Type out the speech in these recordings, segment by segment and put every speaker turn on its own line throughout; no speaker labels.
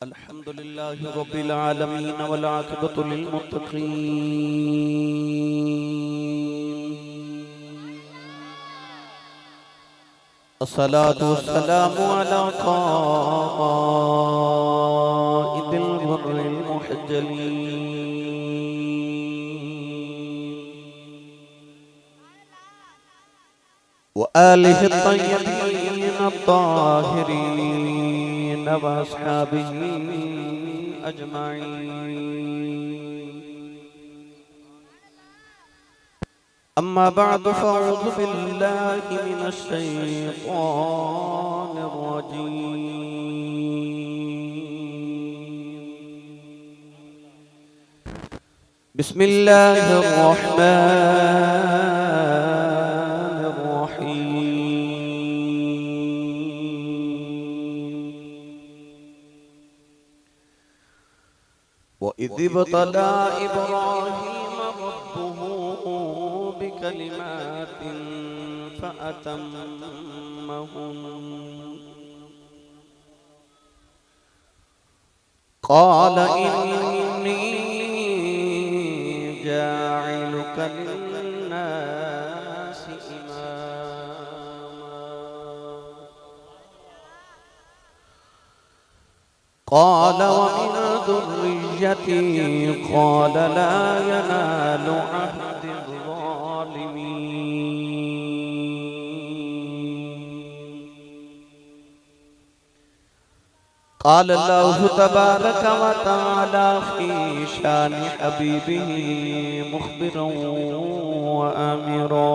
अल्हम्दुलिल्लाहि रब्बिल आलमीन वल आक़िबतु लिल मुत्तक़ीन अस्सलातु वस्सलामु अला क़ाइदिल गुर्रिल मुहज्जलीन व आलिहि त्तय्यबीन अत्ताहिरीन व अस्हाबिही अजमईन। अम्मा बअद फ़अऊज़ु बिल्लाहि मिनश शैतानिर रजीम। बिस्मिल्लाहिर रहमानिर रहीम। व इज़ इब्तला इब्राहीम रब्बुहु बिकलिमातिन फ़अतम्महुन्ना क़ाल इन्नी जाइलुक लिन्नासि इमामा क़ाल व मिन ज़ुर्रिय्यती क़ाल ला यनालु अहदिज़ क़ाल अल्लाहु तबारक व तआला फ़ी शानि हबीबिही मुख़बिरन व आमिरा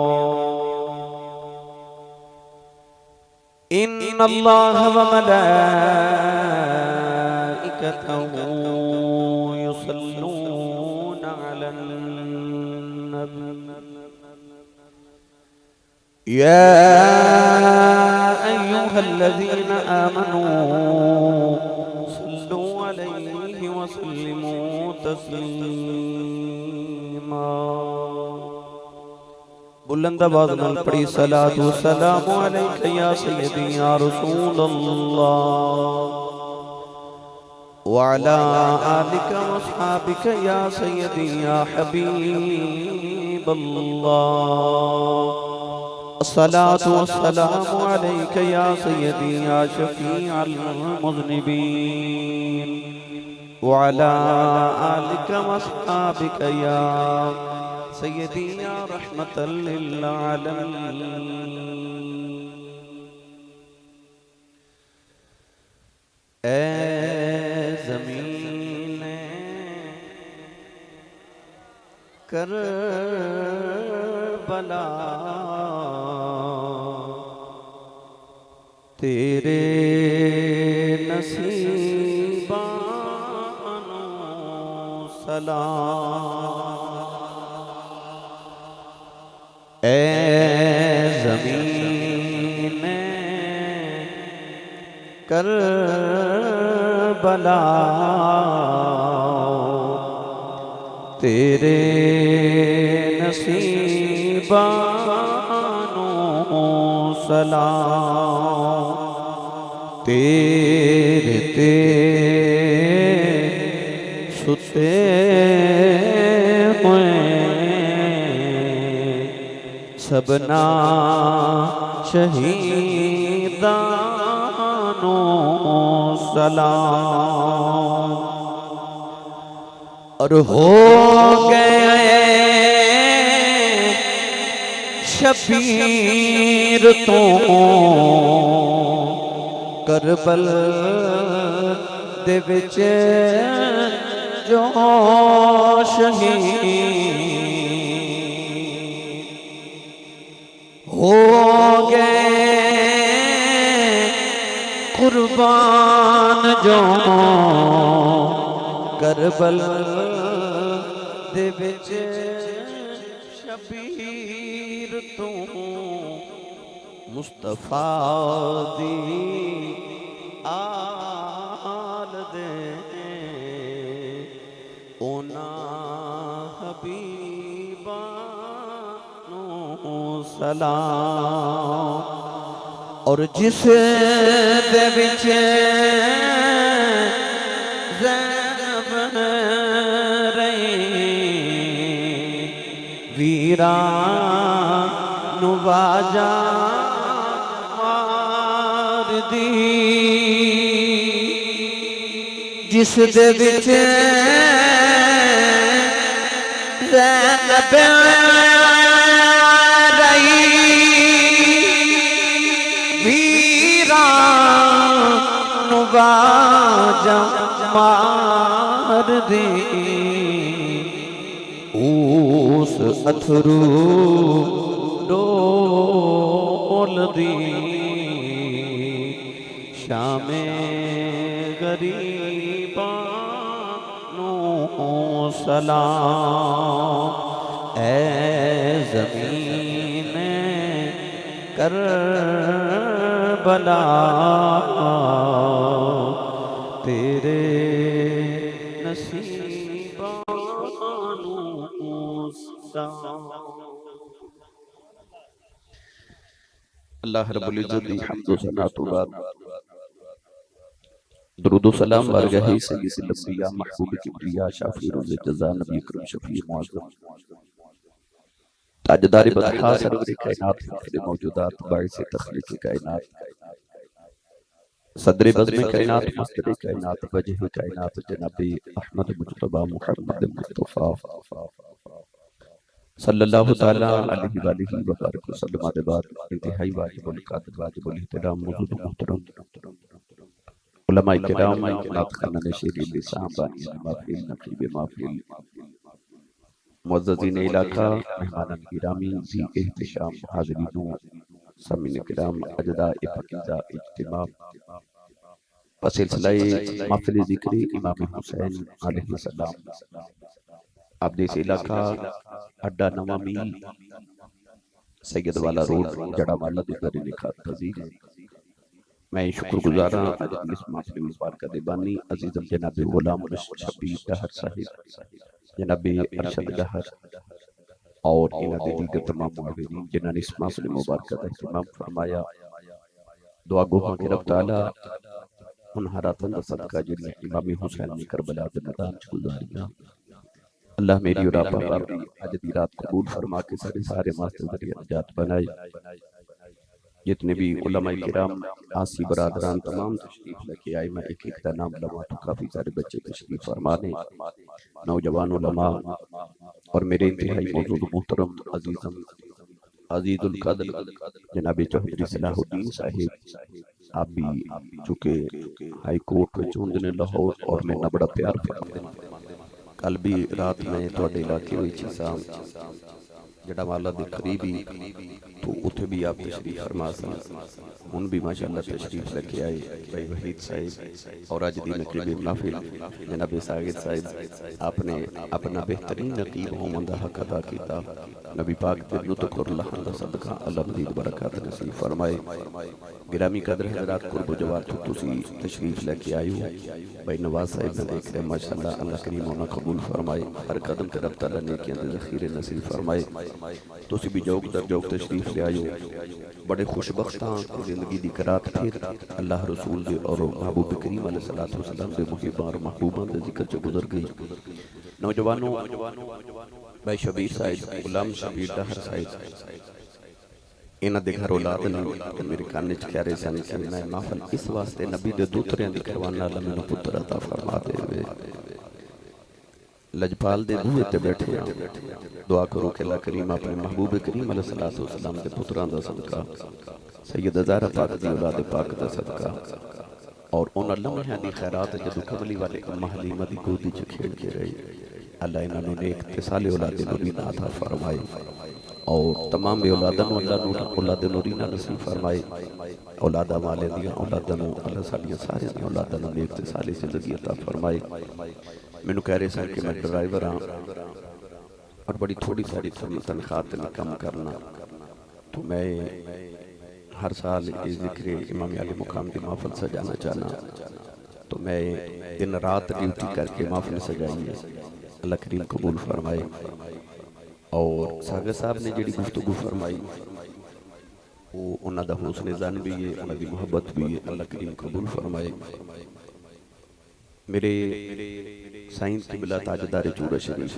इन्नल्लाह व मलाइकतहु युसल्लूना अलन नबी या अय्युहल्लज़ीना आमनू सल्लू अलैहि व सल्लिमू तस्लीमा। बुलंद आवाज़ नाल पढ़ी सलातु व सलामु अलैका या सय्यदी या रसूलल्लाह व अला आलिका व अस्हाबिका या सय्यदी या हबीबल्लाह। अस्सलातु वस्सलामु अलैका या सय्यदी या शफ़ीअल मुज़निबीन व अला आलिका व अस्हाबिका या सय्यदी या रहमतल लिल आलमीन। ऐ ज़मीने करबला तेरे नसीबानो सलाम। ऐ ज़मीने करबला तेरे नसीबानो सलाम। तेरे ते सुते हुए सबना शहीदानो सलाम। और हो गए शबीर तो करबल दे विच जो शहीद हो गए कुर्बान जो करबल दे विच शबीर तू मुस्तफा दी आल दे ओना हबीबानो सलाम। और जिस दे विच नुवाजा मार दी जिस दे विच ज़ैनब रही वीरान नुवाजा मार दी उस अथरू डोल दी शामे गरीबां नो सलाम ए ज़मीन करबला तेरे नसीबां नो सलाम। अल्लाह रब्बुल इज्जत दी हम्द व सना तो बाद दुरूद व सलाम बारगाह सय्यिदुल अंबिया महबूब किबरिया शाफी रोज़ जज़ा नबी अकरम शफी मुअज़्ज़म ताजदार बतहा सरवर कायनात फखरे मौजूदात बाइस तखलीक कायनात सदर बज़्म कायनात मस्तर कायनात वजह कायनात जनाब अहमद मुज्तबा मुहम्मद मुस्तफ़ा सल्लल्लाहु ताला अलैहि वालिहि व बारिक वसल्लम के बाद इंतहाई वाजिबुल क़द्र वाजिबुल इहतराम मौजूद मोहतरम उलमाए किराम नात ख़ानन शेरीन लिसान बानी महफिल नक़ीब महफिल मुअज़्ज़ज़ीन इलाका मेहमानान गिरामी ज़ी एहतिशाम हाज़रीन सामीन किराम अजदाए पकीज़ा इज्तिमा सिलसिला महफिल ज़िक्र इमाम हुसैन अलैहिस्सलाम आबदेस इलाका अड्डा नवा मील सैयद वाला रोड जड़ावाला दिगर लिखा तज़ीर मैं शुक्रगुज़ार हां इस महफिल मुबारक दे बानी अज़ीज़म जनाब गुलाम रशीद शबीर डहर साहिब जनाब अरशद डहर और इन्हां दे दीगर तमाम मुआविनीन जिन्हां ने इस महफिल मुबारक दा इहतमाम फरमाया दुआ गो हां कि रब तआला उन हरातन दा सदका जिन्हें इमाम हुसैन ने करबला दे मैदान च गुज़ारियां अल्लाह मेरी और आपा की अज दी रात कबूल फरमा के सारे मास्टर जरिए नजात बनाए। जितने भी उलमाए किराम आसी बरादरान तमाम तशरीफ लेके आए, मैं एक एक का नाम लवा तो काफी सारे बच्चे तशरीफ फरमाने, नौजवान उलमा और मेरे इंतहाई मौजूद मोहतरम अजीजम अजीजुल कद्र जनाब चौधरी सलाहुद्दीन साहिब, आप भी चूंकि हाई कोर्ट में चुंदने लाहौर और मेरा बड़ा प्यार फरमाते। कल भी रात में थोड़े इलाके में साम जड़ावाला के करीबी तो उथे भी आप तशरीफ फरमा सन, उन भी माशाअल्लाह तशरीफ लेके आए भाई वहीद साहिब और आज दी नकीब महफिल जनाब सागिद साहिब, आपने अपना बेहतरीन नकीब होने का हक अदा किया। नबी पाक के लुत्फ और लहन का सदका अल्लाह मज़ीद बरकत नसीब फरमाए। गिरामी कदर हज़रात कुर्ब जवाब तुसी तशरीफ लेके आए हो भाई नवाज साहिब ने देख रहे माशाअल्लाह, अल्लाह करीम उन्हें कबूल फरमाए, हर कदम ते रब तआला नेकियां दे ज़ख़ीरे नसीब फरमाए। तुसी भी जोक दर जोक तशरीफ ले आयो, बड़े खुशबख्त हां जिंदगी दी करात फिर अल्लाह रसूल दे और महबूब करीम अलैहिस्सलातु वस्सलाम दे मुहिब्बां और महबूबां दे जिक्र च गुजर गई। नौजवानों भाई शबीर साहिब, गुलाम शबीर डहर साहिब, इन्हां दे घर औलाद नहीं ते मेरे कान च कह रहे सन कि मैं महफल इस वास्ते नबी दे दूतरियां दी करवाना, अल्लाह मैनूं पुत्र अता फरमा देवे। लजपाल दे बूहे ते बैठे हैं, दुआ करो कि अल्लाह करीम अपने महबूब करीम अलैहिस्सलातु वस्सलाम के पुत्रां दा सदका, सैयद ज़हरा पाक दी औलाद पाक दा सदका और उन लम्हियां दी खैरात जदों कमली वाले अम्मा हलीमा दी गोदी च खेल के रही, अल्लाह इन्हां नूं नेक ते साले औलाद नूरीना अता फरमाए और तमाम औलादां नूं अल्लाह नूं औलाद नूरीना नसीब फरमाए। औलादा वाले दियां औलादां नूं अल्लाह साडियां सारियां दी औलादां नूं नेक ते साली जिंदगी अता फरमाए। मैनू कह रहे सर कि मैं ड्राइवर हाँ और बड़ी थोड़ी सारी तनख्वाह ते मैं काम करना, तो मैं हर साल ये जिक्र इमाम अली मुकाम की महफिल सजाना चाहना, तो मैं दिन रात ड्यूटी करके महफिल सजाई है, अल्लाह करीम कबूल फरमाए। और सागर साहब ने जी गुफ्तगू फरमाई वो उन्होंने हौसले जन भी है, उन्होंने मुहब्बत भी है, अल्लाह करीम कबूल फरमाए। मेरे साइंस की बिला ताजदार चूड़ा शरीफ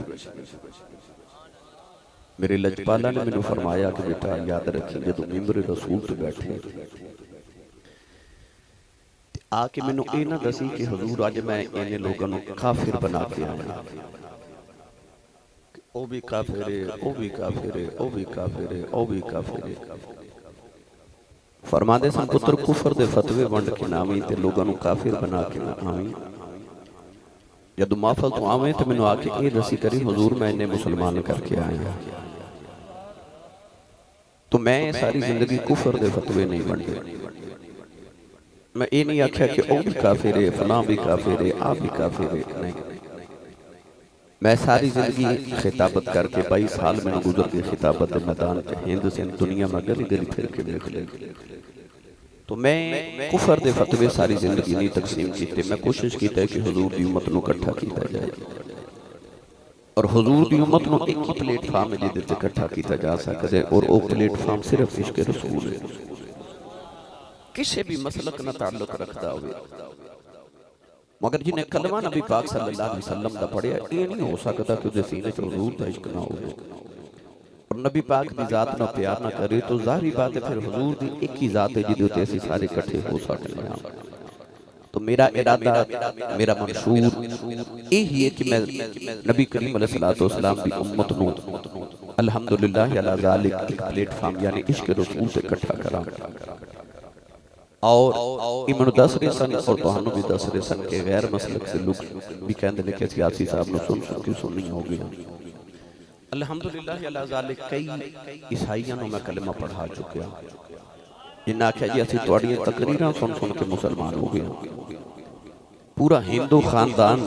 मेरे लजपाला ने मैंने फरमाया कि बेटा याद रखी जो मिंबर रसूल ते बैठे आके मैनू ये ना दसी कि हजूर अज मैं इन्ने लोगों को काफिर बना के आया, ओ भी काफिर है, ओ भी काफिर है, ओ भी काफिर है, ओ भी काफिर है। फरमाते सन पुत्र कुफर दे फतवे वंड के नावी ते लोगों को काफिर बना के ना आवी। जब माफल तो आवे तो मैनू आके ये दसी करी हजूर मैं इन्ने मुसलमान करके आया, तो मैं सारी जिंदगी कुफर दे फतवे नहीं वंडे। मैं ये नहीं आख्या कि ओ भी काफिर है, फलां भी काफिर है, आ भी काफिर है, नहीं। मैं सारी जिंदगी खिताबत करके 22 साल मैंने गुजर के खिताबत मैदान हिंद से दुनिया में गली गली फिर के देख ली, तो मैं कुफर दे फतवे सारी जिंदगी नहीं तकसीम किए। मैं कोशिश की है कि हुजूर की उम्मत को इकट्ठा किया जाए और हुजूर की उम्मत को एक ही प्लेटफार्म है जिहदे ते इकट्ठा किया जा सकता, और वो प्लेटफार्म सिर्फ इश्क रसूल है। किसी भी मसलक ना ताल्लुक रखता हो, मगर जिन्हें कलमा नबी पाक सल्लल्लाहु अलैहि वसल्लम दा पढ़िया, ये नहीं हो सकता कि उसके सीने च हुजूर दा इश्क ना हो और नबी पाक की जात ना प्यार ना करे, तो जाहिर बात है फिर हुजूर दी एक ही जात है जिहदे उत्ते असीं सारे इकट्ठे हो सकते हैं। तो मेरा इरादा, मेरा मंशूर यही है कि मैं नबी करीम अलैहिस्सलातु वस्सलाम दी उम्मत नूं अल्हम्दुलिल्लाह अला ज़ालिक एक प्लेटफार्म यानी इश्क रसूल से इकट्ठा करा, और इमन दस रहे सन और तुहानू भी दस रहे सन के गैर मसलक से लोग भी कहते हैं कि सियासी साहब ने सुन सुन के सुननी हो गया। अल्हम्दुलिल्लाह अला ज़ालिक कई ईसाइयां नु मैं कलमा पढ़ा चुकिया, जिन्हें आख्या जी असं तुहाड़ियां तकरीरां सुन सुन के मुसलमान हो गए। पूरा हिंदू खानदान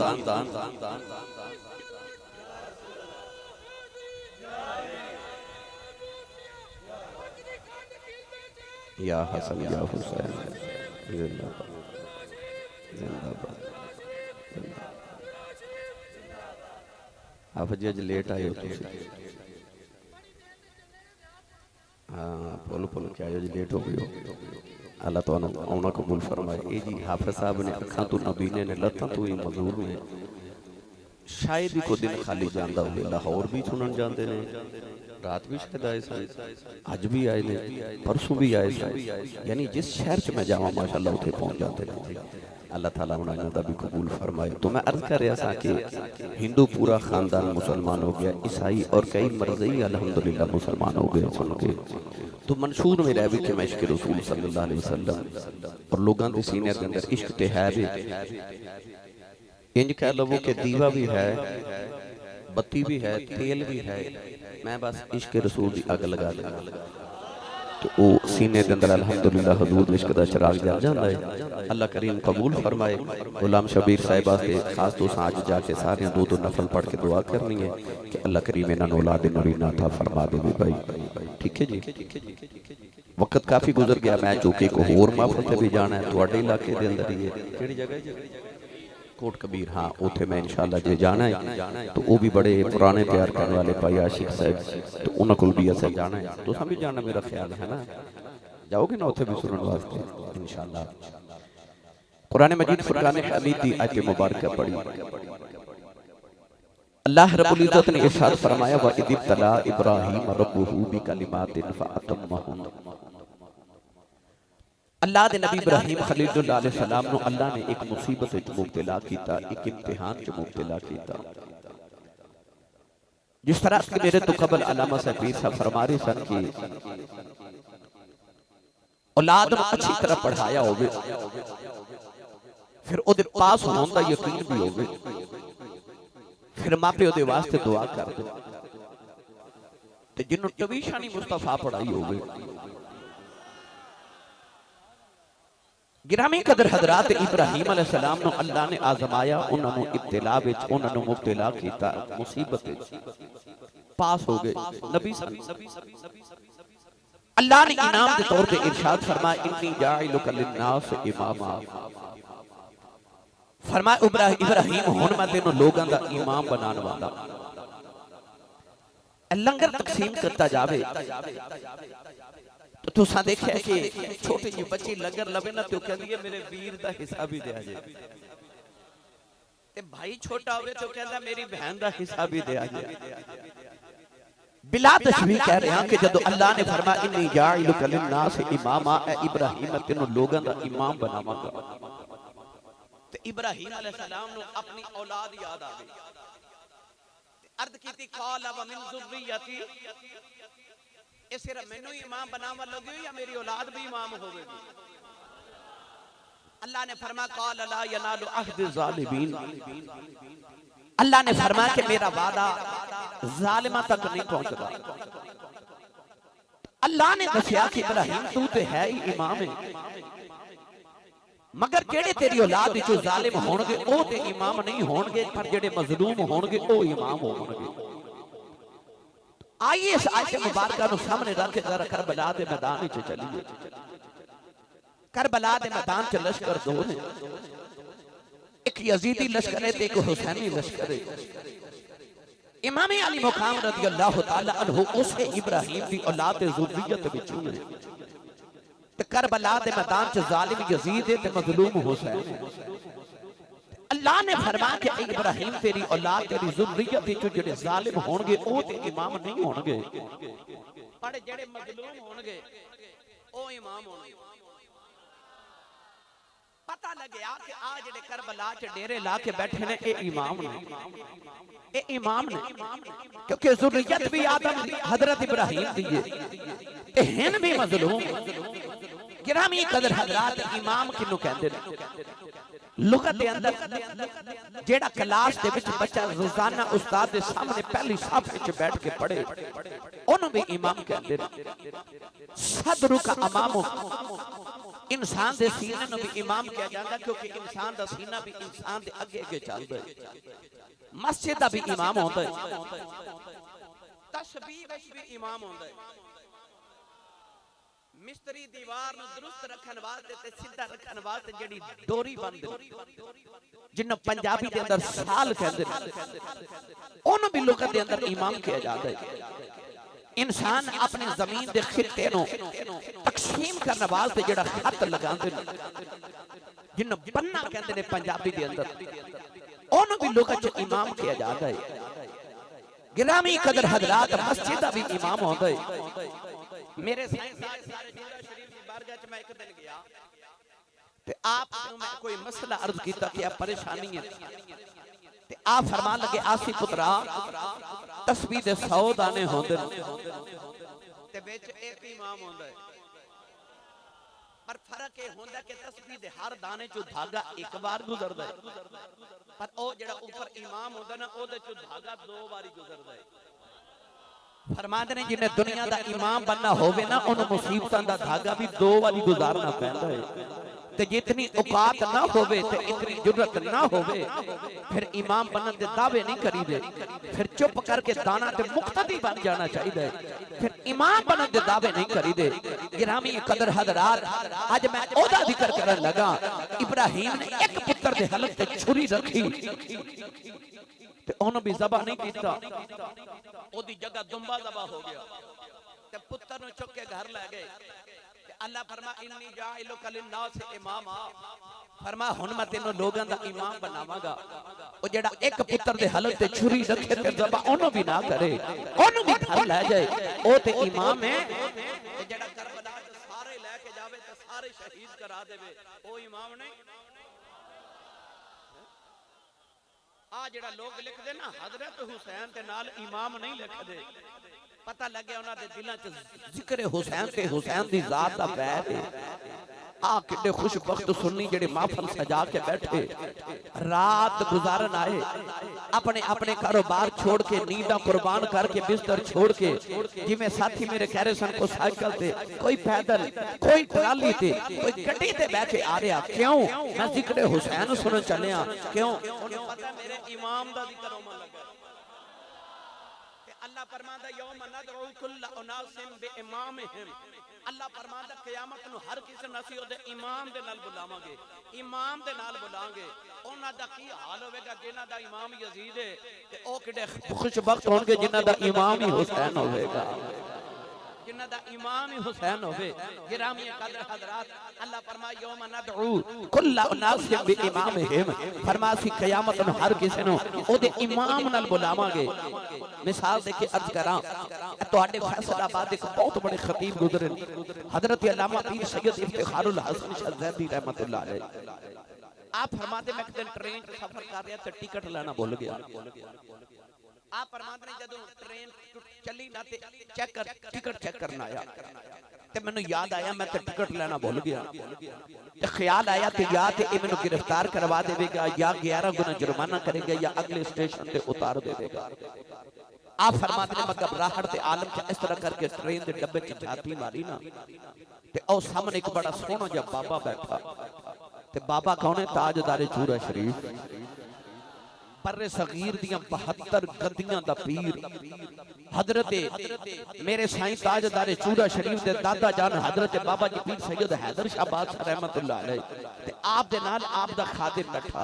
या हसन या हुसैन जिंदाबाद जिंदाबाद। आप जी अज लेट आए हो तुम? हाँ पुल पुल के आए हो जी, लेट हो गए हो। अल्लाह तो आना कबूल फरमाए। ये जी हाफिज साहब ने अखा तू नबीने ने लत्तां तू ही मजूर ने, शायद ही को दिन खाली जाता हो। लाहौर भी सुनन जाते ने, रात भी शायद आए सन, अज भी आए ने, परसों भी आए सन, यानी जिस शहर च मैं जावा माशाअल्लाह उठे पहुंच जाते हैं। अल्लाह ताला उन्होंने दा भी कबूल फरमाए। तो मैं अर्ज कर रहा था कि हिंदू पूरा खानदान मुसलमान हो गया, ईसाई और कई मरज़ई अल्हम्दुलिल्लाह मुसलमान हो गए सुन के। तो मंशूर में रह भी कि मैं इश्क रसूल सल्लल्लाहु अलैहि वसल्लम और लोगों के सीने के अंदर इश्क ते है भी, इंज कह लो कि दीवा भी है, बत्ती भी है, तेल भी है, मैं बस इश्क रसूल की अग लगा दूंगा तो वो सीने के अंदर अल्हम्दुलिल्लाह हुजूर इश्क दा चिराग जल जाता है। अल्लाह करीम कबूल फरमाए। गुलाम शबीर साहिब वास्ते खास तौर से आज जाके सारे दो नफल पढ़ के दुआ करनी है कि अल्लाह करीम इन्होंने औलाद नरीना अता फरमा दे भाई। ठीक है जी, वक्त काफ़ी गुजर गया, मैं चौके को होर महफिल से भी जाना है थोड़े इलाके के अंदर ही है, किहड़ी जगह कोट कबीर, हाँ उथे मैं इंशाअल्लाह जे जाना है तो वो भी बड़े पुराने प्यार करने वाले भाई आशिक साहब, तो उन्होंने को भी असें जाना है, तो भी जाना मेरा ख्याल है ना, जाओगे ना उथे भी सुनने वास्ते इंशाअल्लाह। कुरान मजीद फुरकान हमीद दी आयत मुबारक पढ़ी। अल्लाह रब्बुल इज्जत ने इरशाद फरमाया व इब्तला इब्राहीम रब्बुहु बिकलिमातिन फअतम्महुन। अल्लाह दे नबी इब्राहीम खलीलुल्लाह अलैहि सलाम नु अल्लाह ने एक मुसीबत विच मुब्तला कीता, एक इम्तिहान च मुब्तला कीता। जिस तरह से मेरे तो कबल अल्लामा साहब पीर साहब फरमा रहे सन कि औलाद अच्छी तरह पढ़ाया होवे, फिर ओदे पास होने का यकीन भी होवे, फिर मापे ओदे वास्ते दुआ कर दे, ते जिन्हों टवीशानी मुस्तफा पढ़ाई होवे। गिरामी कदर हजरात इब्राहीम अलैहिस्सलाम नु अल्लाह ने आजमाया, उन्होंने इब्तिला विच उन्होंने मुब्तला कीता, मुसीबत पास हो गए नबी अल्लाह ने इनाम के तौर पे इरशाद फरमाया इन्नी जाइलुका लिन्नास इमामा। फरमाया इब्राहीम हुण मैं तेनों लोगों का इमाम बनाने वाला। लंगर तकसीम करता जावे तो तुसा देखिया कि छोटी जी बच्ची लंगर लवे ना तो कहती है मेरे वीर का हिस्सा भी दिया जाए, ते भाई छोटा होवे तो कहता मेरी बहन का हिस्सा भी दिया जाए। बिला तशबीह कह रहे हैं कि जदों अल्लाह ने फरमाया इन्नी जाइलुका लिन्नास इमामा, ए इब्राहिम तेनों लोगों का इमाम बनावांगा, ते इब्राहिम अलैहिस्सलाम नु अपनी औलाद याद आ गई। अर्ज कीती क़ाल व मिन ज़ुर्रियती, ए सिर्फ मैनू इमाम बनावा लगे या मेरी औलाद भी इमाम होवेगी? अल्लाह ने फरमाया क़ाल ला यनालु अहद ज़ालिमीन, अल्लाह ने फरमाया कि मेरा वादा जालिमा तक नहीं पहुंचता। अल्लाह ने दसिया कि इब्राहिम तू तो है ही इमाम है, मगर जेड़े तेरी औलाद विचों जालिम होणगे ओ ते इमाम नहीं होणगे, पर जेड़े मजलूम होणगे ओ इमाम होणगे। आइए इस आयत मुबारका नु सामने रख के जरा करबला दे मैदान विच चलिए। करबला दे मैदान च लश्कर दो ने, एक यजीदी लश्कर है ते एक हुसैनी लश्कर है। इमाम अली मुकाम रज़ी अल्लाह तआला अन्हु उसे इब्राहिम दी औलाद ज़ुर्रियत विचों ने, ते करबला दे मैदान च जालिम यजीद है ते मजलूम हुसैन है। अल्लाह ने फरमाया कि इब्राहिम तेरी औलाद तेरी ज़ुर्रियत विचों जेड़े जालिम होणगे ओ ते इमाम नहीं होणगे, पर जेड़े मजलूम होणगे ओ इमाम होणगे। पता लगे कि आ जेड़े करबला च डेरे ला के बैठे ने ए इमाम ने, ए इमाम ने, क्योंकि ज़ुर्रियत भी आदम दी हजरत इब्राहिम दी है, ते हैं भी मजलूम। गिरामी कदर हजरात इमाम किन्नू कहंदे ने? लुगत दे अंदर जेड़ा क्लास दे विच बच्चा रोजाना उस्ताद दे सामने पहली साफ विच बैठ के पढ़े ओनू भी इमाम कहंदे ने। सदरू का इमाम, इंसान दे सीने नु भी इमाम कहा जाता, क्योंकि इंसान दा सीना भी इंसान दे अगे अगे चलदा है। मस्जिद दा भी इमाम होंदा है, तस्बीह विच भी इमाम होंदा है। मिस्त्री दीवार नु दुरुस्त रखन वास्ते ते सीधा रखन वास्ते जेड़ी डोरी बंद जिन्नो पंजाबी दे अंदर साल कहंदे ने, ओनू भी लुगत दे अंदर इमाम कहा जाता है। इंसान अपनी जमीन दे खित्ते नु तकसीम करने वास्ते जेड़ा खत लगांदे ने, जिन्नो पन्ना कहंदे ने पंजाबी दे अंदर, ओनू भी लुगत च इमाम कहा जाता है। गिरामी कदर हजरात मस्जिद दा भी इमाम होंदा है। मेरे सारे शरीफ की बारगाह च मैं एक दिन गया ते आप मैं कोई मसला अर्ज कीता कि परेशानी है, ते आप फरमान लगे आसी पुत्रा तस्बीह दे 100 दाने होंदे ते विच एक इमाम होंदा है, पर फर्क ये होंदा कि तस्बीह दे हर दाने चो धागा एक बार गुजरदा है, पर ओ जेड़ा ऊपर इमाम होंदा ना ओदे चो धागा 2 बारी गुजरदा है। फरमाते ने जिन्हें दुनिया दा इमाम बनना होवे ना उन मुसीबतां दा धागा भी 2 बारी गुजारना पैंदा है। ते जितनी औकात ना होवे ते इतनी जुर्रत ना होवे फिर इमाम बनने दे दावे नहीं करीदे, फिर चुप करके दाना ते मुक्तदी बन जाना चाहिए, फिर इमाम बनने दे दावे नहीं करीदे। गिरामी कदर हजरात आज मैं ओदा जिक्र करन लगा। इब्राहिम ने एक पुत्र दे हलक ते छुरी रखी ते ओनु भी ज़बा नहीं कीता, ओदी जगह दुम्बा ज़बा हो गया ते पुत्र नु चुक के घर ले गए। ते अल्लाह फरमा इन्नी जाइलुका लिन्नास इमामा, फरमा हुन मैं तेनू लोगां दा इमाम बनावांगा। ओ जेड़ा एक पुत्र दे हलक ते छुरी रखे ते ज़बा ओनु भी ना करे, ओनु भी घर ले जाए, ओ ते इमाम है। ते जेड़ा करबला च सारे लेके जावे ते सारे शहीद करा देवे, ओ इमाम नहीं। आ जेड़ा लोग लिखदे ना हजरत हुसैन दे नाल इमाम नहीं लिखदे, पता लगे उन्हां दे दिलां च जिक्र हुसैन ते हुसैन दी जात दा बैर है। आ किड्डे खुशबख्त सुन्नी जेड़े महफिल सजा के बैठे रात गुजारन आए, अपने अपने कारोबार छोड़ के नींदा कुर्बान करके बिस्तर छोड़ के, जिवें साथी मेरे कह रहे सन को साइकिल ते, कोई पैदल, कोई ट्राली ते, कोई गड्डी ते बैठ के आ रहा। क्यों? मैं जिक्र हुसैन सुन चलिया। क्यों? उन्हें पता मेरे इमाम दा जिक्र होने लगा। अल्लाह फरमांदा यौम नदउ कुल्ल उनासिन बिइमामिहिम, अल्लाह फरमांदा क़यामत नु हर किसी नू असीं ओदे इमाम दे नाल बुलावांगे, इमाम दे नाल बुलावांगे। उन्हां दा की हाल होवेगा जिन्हां दा इमाम यजीद है, ते ओ किडे खुशबख्त होणगे जिन्हां दा इमाम ही हुसैन होवेगा। जिन्हां दा इमाम ही हुसैन होवे। गिरामी कदर हजरात, अल्लाह फरमाए यौम नदउ कुल्ला उनास बि इमामिहिम, फरमासी क़यामत नु हर किसी नु ओदे इमाम नाल बुलावांगे। मिसाल देके अर्ज करां, तुहाडे फैसलाबाद एक बहुत बड़े खतीब गुजरे हजरत अल्लामा पीर सैयद इफ्तिखारुल हसन शाह ज़ैदी रहमतुल्लाह अलैह। आप फरमाते मैं एक दिन ट्रेन सफर कर रहा ते टिकट लेना भूल गया। आप फरमाते ने जदों ट्रेन चली ना ते टिकट चेक करना आया ते मैनू याद आया मैं ते टिकट लेना भूल गया। ते ख्याल आया ते या ते मैनू गिरफ्तार करवा देगा या 11 गुना जुर्माना करेगा या अगले स्टेशन पे उतार देगा। आप फरमाते ने मैं घबराहट ते आलम च इस तरह करके ट्रेन के डब्बे च झाती मारी ना ते ओ सामने एक बड़ा सोहना जिहा बाबा बैठा। ते बाबा कौन है? ताजदारे चूरा शरीफ, पर्रे सगीर दियां 72 गद्दियां दा पीर हजरत मेरे साईं ताजदारे चूरा शरीफ दे दादा जान हजरत बाबा जी पीर सैयद हैदर शाह बादशाह रहमतुल्लाह अलैह ते आप दे नाल आप दा खादिम बैठा।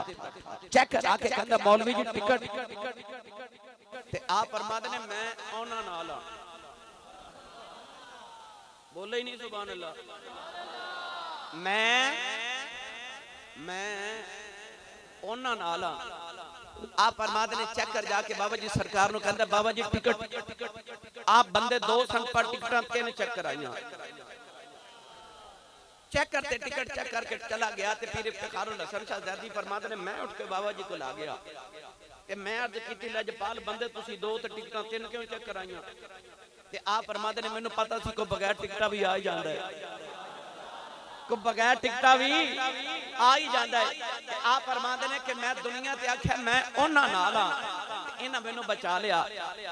चेक करा के कहंदा मौलवी जी टिकट ते आप फरमाते ने मैं औना नाल आ। बोले ही नहीं सुभान अल्लाह। मैं ओना नाल आ। आप फरमाते ने चेक कर जाके बाबा जी सरकार नु कहंदा बाबा जी टिकट आप बंदे 2 सन पर टिकटां 3 चेक कराइयां। चेक करते टिकट चेक करके चला गया ते फिर इफ्तिखारुल हसन शाह ज़ैदी फरमाते ने मैं उठ के बाबा जी को ला गया ते मैं अर्ज कीती लजपाल बंदे तुसी 2 ते टिकटां 3 क्यों चेक कराइयां? ते आप फरमाते ने मैनू पता सी को बगैर टिकटा भी आ ही जांदा है, को बगैर टिकटा भी आ ही जाता है। आप फरमाते ने कि मैं दुनिया ते आख्या मैं उन्हां नाल आ इन्हां मैनू बचा लिया।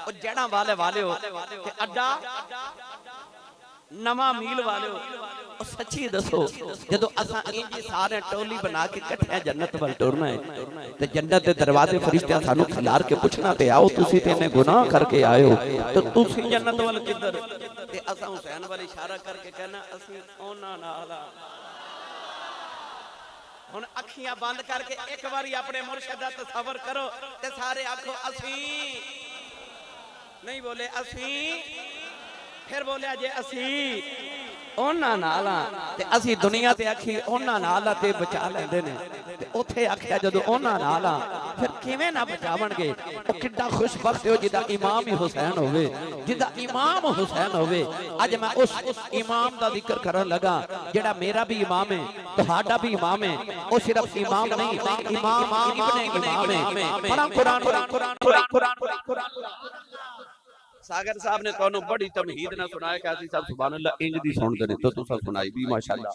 ओ जड़ा वाले हो ते अड्डा नवा मील वाले हो। ओ सच्ची दसो जदों असां इंज सारे टोली बना के इकट्ठे जन्नत वल टुरना है ते जन्नत दे दरवाजे फरिश्ते सानू खिलार के पूछना ते आओ तुसी ते इन्ने गुनाह करके आए हो तो तुसी जन्नत वल किधर? ते असां हुसैन वाल इशारा करके कहना असीं उन्हां नाल आ। हुण अखियां बंद करके एक बारी अपने मुर्शिद दा तसव्वुर करो ते सारे आखो असीं नहीं बोले असीं, फिर बोले जे असीं उन्हां नाल आ ते असीं दुनिया ते आखी उन्हां नाल आ ते बचा लैंदे ने ते ओथे आखिया जदों उन्हां नाल आ फिर किवें ना बचावणगे? ओ किड्डा खुशबख्त हो जिदा इमाम ही हुसैन होवे, जिदा इमाम हुसैन होवे। अज मैं उस इमाम दा जिक्र करन लगा जेड़ा मेरा भी इमाम है तुहाडा भी इमाम है। ओ सिर्फ इमाम नहीं इमाम इब्ने इमाम है। कुरान सागर साहब ने तुहानू बड़ी तमहीद ना सुनाया कि असीं सब सुभान अल्लाह इंज दी सुनदे ने तो तुसां सुनाई भी माशाअल्लाह।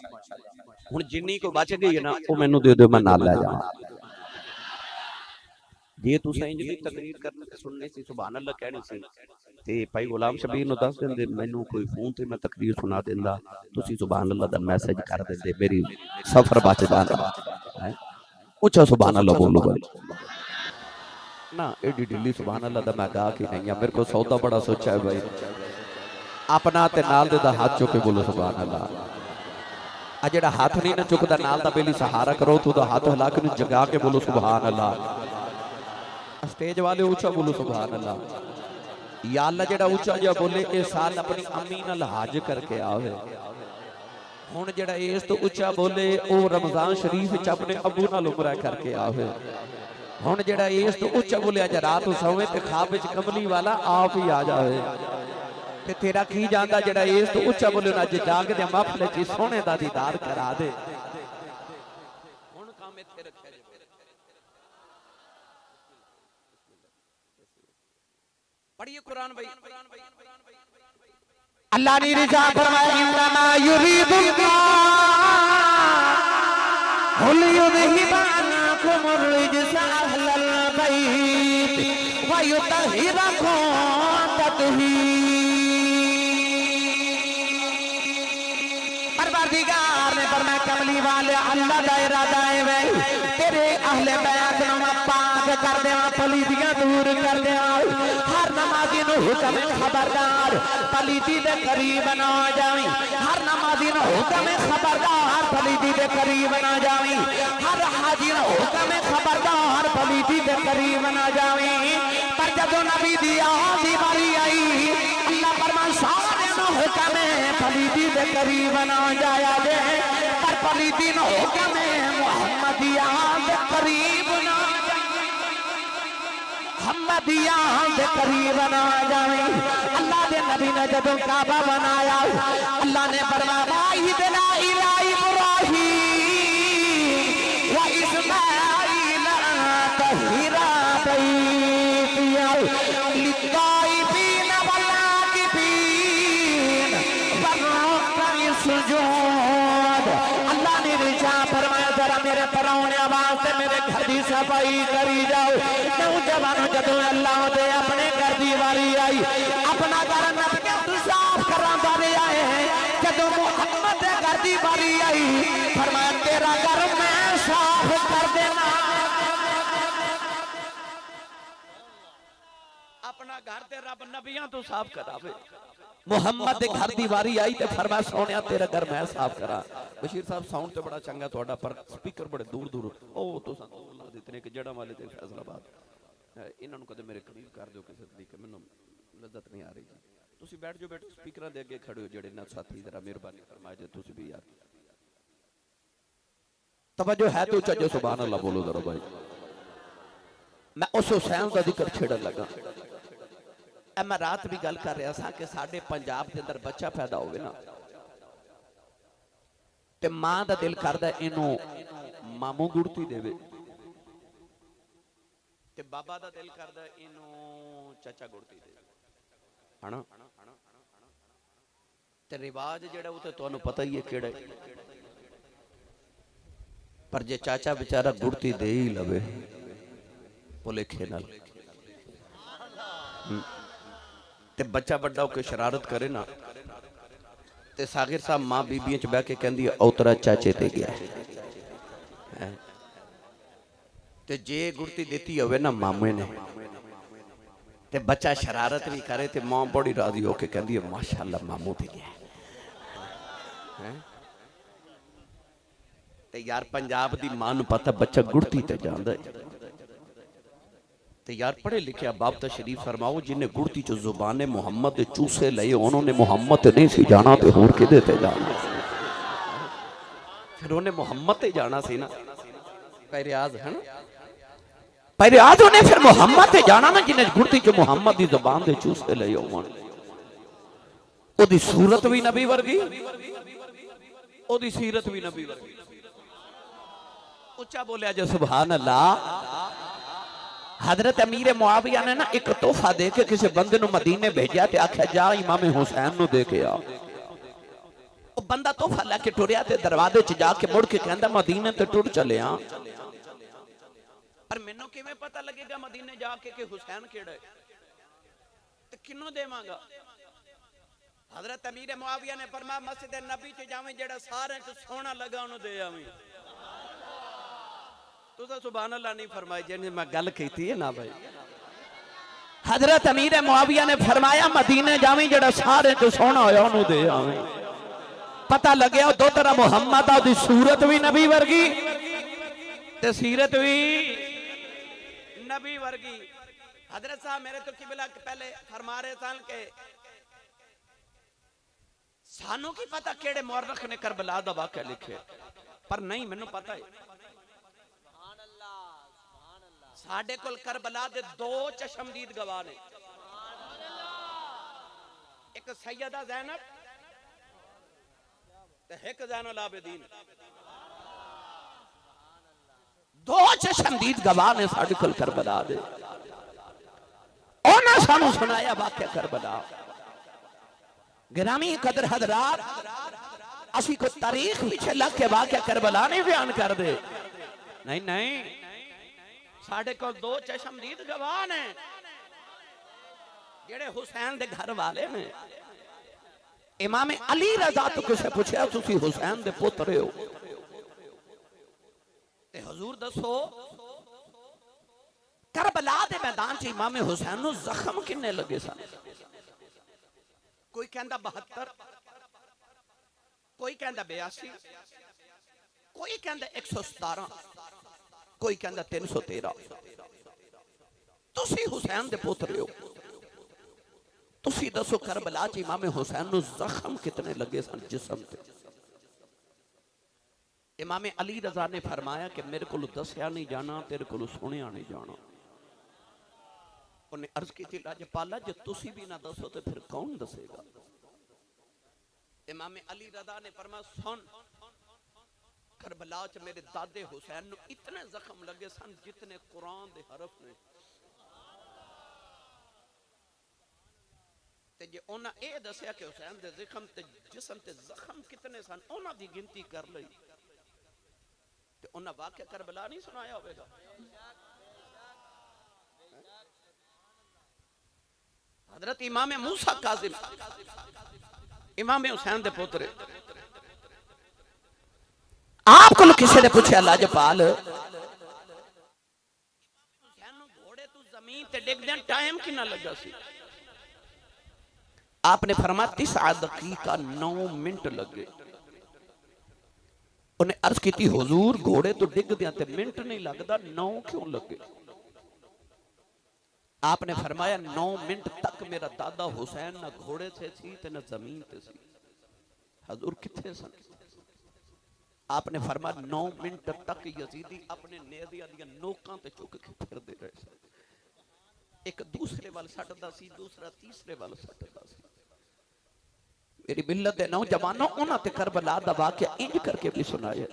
हुण जिन्नी को बच गई है ना ओ मैनू दे दिओ मैं नाल ले जावां। जे तुसां इंज दी तकरीर करनी ते सुननी सी सुभान अल्लाह कहनी सी ते भाई गुलाम शबीर नु दस देंदे मैनू कोई फोन ते मैं तकरीर सुना देंदा तुसीं सुभान अल्लाह दा मैसेज कर देंदे मेरी सफर बच जांदा है। उच्चा सुभान अल्लाह बोलो ना एडी ढिली सुभान अल्लाह दा मैं गा के नहीं। मेरे को सौदा बड़ा सोचा है भाई अपना ते नाल दे दा हाथ चुक के बोलो सुभान अल्लाह। आ जेड़ा हाथ नहीं ना चुकदा नाल दा बेली सहारा करो तो दा हाथ हिला के जगा के बोलो सुभान अल्लाह। स्टेज वाले ऊंचा बोलो सुभान अल्लाह। या अल्लाह जेड़ा ऊंचा जिहा बोले ए साल अपनी अम्मी नाल हज करके आवे। हुण जेड़ा इस तो ऊंचा बोले ओ रमजान शरीफ विच अपने अबू नाल उमरा करके आवे। हुण जेड़ा इस तो उच्चा बोले अज रात सोवे ते ख्वाब विच कमली वाला आप ही आ जावे ते तेरा की जांदा जेड़ा इस तो उच्चा बोले अज जाग दे महफिल च सोहणे दा दीदार करा दे। हुण काम इत्थे रखिया जे पढ़िए कुरान भाई।
अल्लाह ने रिजा फरमाया इन्नमा युरीदुल्लाह हुल युज़हिबानकुम अर्रिज्स अहलल बैत व युतहिरकुम तत्हीरा। परवरदिगार ने फरमाया कमली वाले अल्लाह दा इरादा है वे तेरे अहले बैत नु पाक कर देवां पलीदियां दूर कर देवां। हर नमाजी नु हुक्म खबरदार पलीदी दे करीब ना जावी। हर नमाजी नु हुक्म खबरदार पलीदी दे करीब ना जावी। हर हाजी नु हुक्म खबरदार पलीदी दे करीब ना जावी। पर जदों नबी दी आदी बारी आई अल्लाह फरमान सारे नु हुक्म है पलीदी दे करीब ना जाया जे, पर पलीदी नो हुक्म है मुहम्मदिया दे करीब ना मुहम्मदिया दे करीब ना जावे। अल्लाह दे नबी ने जदों काबा बनाया, अल्लाह ने फरमाया इदना इला इब्राहीम व इस्माईल तहिरा बैतिया लित्ताइबीन वल आकिफीन वरुक्कइ सुजूद। अल्लाह ने रिजा फरमाया जरा मेरे परौने आवाज से मेरे घर की सफाई करी जाओ। नौजवानों जदों अल्लाह दे अपने घर की वारी आई, अपना घर नबियां तू साफ करा बारे आए हैं। जदों मुहम्मद दे घर की वारी आई, फरमाया तेरा घर मैं साफ कर देना। अपना घर ते रब नबियां तू साफ करावे। मुहम्मद दे घर दी वारी आई ते फरमाया सोनिया तेरा घर मैं साफ करा। बशीर साहब साउंड ते बड़ा चंगा ਤੁਹਾਡਾ, पर स्पीकर बड़े दूर दूर ओ तो ला देते कि जड़ा वाले ते फैसलाबाद। इन्हां नूं कदे मेरे करीब कर दियो किसी तरीके, मैनूं लज्जत नहीं आ रही जी। तुसीं बैठ जाओ, बैठो स्पीकरां दे अगे खड़े हो जेड़े ना साथी, जरा मेहरबानी फरमाए जे तुसीं भी यार तवज्जो है तो चजो सुभान अल्लाह बोलो जरा भाई। मैं उस हुसैन का जिक्र छेड़न लगा। मैं रात भी गल कर रहा था कि साडे पंजाब के अंदर बच्चा पैदा होवे ना ते मां दा दिल करदा इनू मामू गुड़ती देवे, ते बाबा दा दिल करदा इनू चाचा गुड़ती देवे, है ना। ते रिवाज जेड़ा वो तो तुहानू पता ही है केड़ा, पर जे चाचा बेचारा गुड़ती दे ही लवे भुलेखे नाल ते बच्चा बड़ा होकर शरारत करे ना, ते सागिर साहब मां बीबियां च बह के कहंदी औतरा चाचे ते गया है। ते जे गुड़ती देती होवे ना मामे ने, ते बच्चा शरारत भी करे ते मां बड़ी राजी होके कहंदी है माशाअल्लाह मामू ते गया है। ते यार पंजाब दी मां नूं पता बच्चा गुड़ती ते जांदा है। ते यार पढ़े लिखे बाप तशरीफ फरमाओ, जिन्हें गुड़ती चो जुबाने मुहम्मद दे चूसे लए उन्होंने मुहम्मद नहीं सी जाना ते होर किदे ते जाना, फिर उन्हें मुहम्मद ते जाना सी ना। पैरियाज है ना, पैरियाज उन्हें फिर मुहम्मद ते जाना ना, जिन्हें गुड़ती चो मुहम्मद दी जुबान दे चूसे लए होवन। ओदी सूरत भी नबी वर्गी, ओदी सीरत भी नबी वर्गी। उच्चा बोलिया जो सुभान अल्लाह। हजरत अमीर मुआविया ने ना एक तोहफा दे के किसी बंदे नु मदीने भेजा ते आख्या जा इमाम हुसैन नु दे के आ। वो बंदा तोहफा लेके टुरया ते दरवाजे च जाके मुड़ के कहंदा मदीने ते टुर चले आ, पर मेनू किवें पता लगेगा मदीने जाके कि हुसैन केड़ा है ते किन्नू देवांगा। हजरत अमीर मुआविया ने फरमाया मस्जिद नबी च जावें जेड़ा सारे च सोना लगा उन्हें दे आवीं। तुसा सुभान अल्लाह नहीं फरमाई जिन्हें मैं गल कीती है ना भाई। हजरत अमीर मुआविया ने फरमाया मदीने जावीं जेड़ा सारे तो सोना होया उन्होंने दे आवीं। पता लगे दो तरह मुहम्मद दी सूरत भी नबी वर्गी ते सीरत भी नबी वर्गी। हजरत साहब मेरे तो किबला पहले फरमा रहे सन के सानू की पता केड़े मौरख ने करबला दा वाक़या लिखे, पर नहीं मैनू पता है साडे कोल करबला दे दो चशमदीद गवाह ने, एक सैयदा ज़ैनब ते एक ज़ैनुल आबिदीन। दो चशमदीद गवाह ने साडे कोल करबला दे। उन्हां सानू सुनाया वाक़या करबला। गिरामी कदर हज़रात असी को तारीख पीछे लग के वाक़या करबला नहीं बयान कर दे। नहीं नहीं, साढ़े को दो चशमदीद गवाह ने जेड़े हुसैन दे घर वाले ने। इमाम अली रज़ा तो किसे पूछया तुसी हुसैन दे पुत्र हो ते हुजूर दसो करबला दे मैदान च इमाम हुसैन नु जख्म किन्ने लगे सन? कोई कहंदा 72, कोई कहंदा 82, कोई कहंदा 117, कोई कहंदा 313। तुसी हुसैन दे पुत्र हो
तुसी दसो करबला च इमाम हुसैन नूं जख्म कितने लगे सन जिस्म ते। इमाम अली रजा ने फरमाया कि मेरे को दसिया नहीं जाना, तेरे को सुनिया नहीं जाना। उन्हें अर्ज की थी लाजपाला जो तुसी भी ना दसो तो फिर कौन दसेगा। इमाम अली रजा ने फरमाया सुन, करबला च मेरे दादे हुसैन नूं इतने जख्म लगे सन जितने कुरान दे हरफ ने। ते जे उन्हें ये दसिया कि हुसैन दे जिस्म ते जख्म कितने सन, उन्हां दी गिनती कर लई ते उन्हें वाकया करबला नहीं सुनाया होगा। हजरत इमाम मूसा काज़िम इमाम हुसैन दे पुत्र आप को किसी ने पूछा लाजपाल घोड़े तू जमीन ते डिग दें टाइम कितना लगा सी? आपने फरमाया 9 दकीका 9 मिनट लगे। उन्हें अर्ज की थी हुजूर घोड़े तो डिग दिया ते मिनट नहीं लगता, 9 क्यों लगे? आपने फरमाया 9 मिनट तक मेरा दादा हुसैन ना घोड़े से थी ते ना जमीन ते सी। हुजूर किथे सन? आपने फरमाया 9 मिनट तक यजीदी अपने नेज़िया दी नोकां ते चुक के फिरदे रहे सन। एक दूसरे वाल सटदा सी, दूसरा तीसरे वाल सटदा सी। मेरी मिल्लत दे नौजवानों उन्हां ते करबला दा वाकया इंज करके भी सुनाया।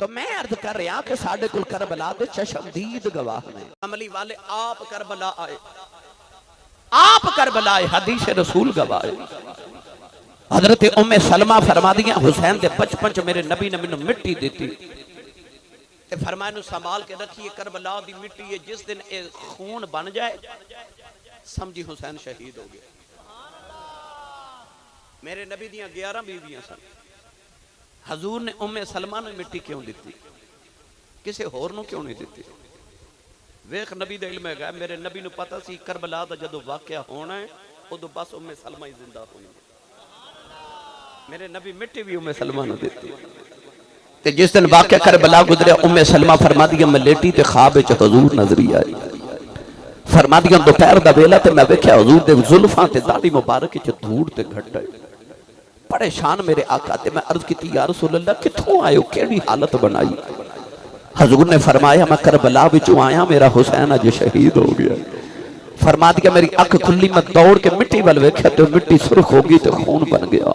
तो मैं अर्ज कर रहा कि साडे कोल करबला दे चशमदीद गवाह ने। अमली वाले आप करबला आए, आप करबला आए, हदीस रसूल गवाह है। हजरत उम्मे सलमा फरमा दिया हुसैन दे बचपन च मेरे नबी ने मैनू मिट्टी दी ते फरमाया नू संभाल के रखिए, करबला दी मिट्टी है, जिस दिन ए खून बन जाए समझी हुसैन शहीद हो गया। मेरे नबी दियां 11 बीवियां सन। हजूर ने उम्मे सलमा ने मिट्टी क्यों दी, किसी होर नू क्यों नहीं दी? वेख नबी दा इल्म है, मेरे नबी नू पता सी करबला दा जदों वाकया होना है उदों बस उम्मे सलमा ही जिंदा होनी। मेरे नबी मिट्टी भी उम्मे सलमा नू दी ते जिस दिन वाकया करबला गुजरिया उम्मे सलमा फरमा दिया मैं लेटी ते ख्वाब विच हुजूर नजरी आई। फरमा दिया दोपहर दा वेला ते मैं वेख्या हुजूर दे जुल्फां ते दाढ़ी मुबारक च धूड़ ते घट है। परेशान मेरे आका ते मैं अर्ज की या रसूल अल्लाह किथों आए हो, केड़ी हालत बनाई? हुजूर ने फरमाया मैं करबला विचों आया, मेरा हुसैन अज शहीद हो गया। फरमा दिया मेरी अख खुली, मैं दौड़ के मिट्टी वाल वेख्या ते मिट्टी सुर्ख हो गई ते खून बन गया।